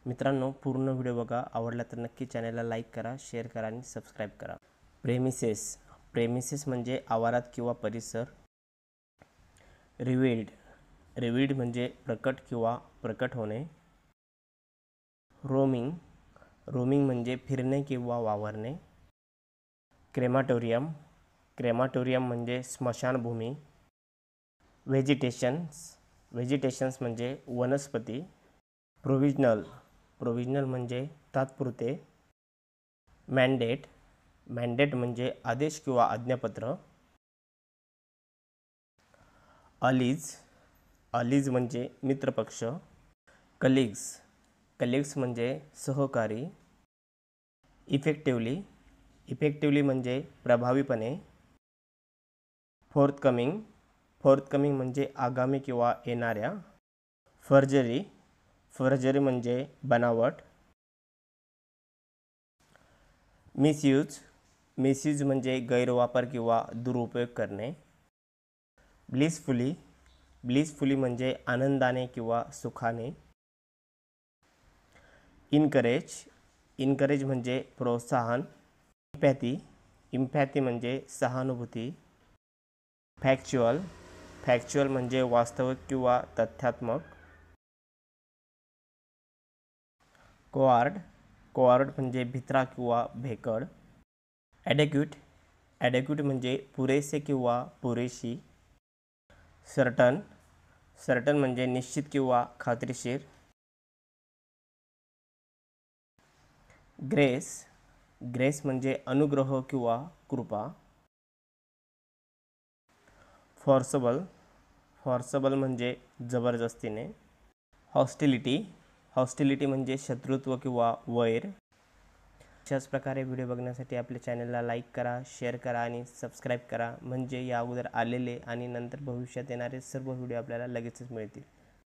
मित्रांनो, पूर्ण व्हिडिओ बघा. आवडला तर नक्की चॅनलला लाईक करा, शेअर करा आणि सबस्क्राईब करा. प्रेमिसेस म्हणजे आवारात किंवा परिसर. रिव्हील्ड म्हणजे प्रकट किंवा प्रकट होणे. रोमिंग म्हणजे फिरणे किंवा वावरणे. क्रेमाटोरियम म्हणजे स्मशानभूमी. व्हेजिटेशन्स म्हणजे वनस्पती. प्रोव्हिजनल म्हणजे तात्पुरते. मॅन्डेट म्हणजे आदेश किंवा आज्ञापत्र. अलीज म्हणजे मित्रपक्ष. कलिग्स म्हणजे सहकारी. इफेक्टिवली म्हणजे प्रभावीपणे. फोर्थकमिंग म्हणजे आगामी किंवा येणाऱ्या. फर्जरी म्हणजे बनावट. मिसयूज म्हणजे गैरवापर किंवा दुरुपयोग करणे. ब्लिसफुली म्हणजे आनंदाने किंवा सुखाने. इनकरेज म्हणजे प्रोत्साहन. इम्पॅथी म्हणजे सहानुभूती. फॅक्च्युअल म्हणजे वास्तविक किंवा तथ्यात्मक. कोआर्ड म्हणजे भित्रा किंवा भेकड. ॲडेक्यूट म्हणजे पुरेसे किंवा पुरेशी. सर्टन म्हणजे निश्चित किंवा खात्रीशीर. ग्रेस म्हणजे अनुग्रह किंवा कृपा. फॉर्सबल म्हणजे जबरदस्तीने. हॉस्टिलिटी म्हणजे शत्रुत्व किंवा वैर. अशाच प्रकारे व्हिडिओ बघण्यासाठी आपल्या चॅनलला लाईक करा, शेअर करा आणि सबस्क्राईब करा. म्हणजे या अगोदर आलेले आणि नंतर भविष्यात येणारे सर्व व्हिडिओ आपल्याला लगेचच मिळतील.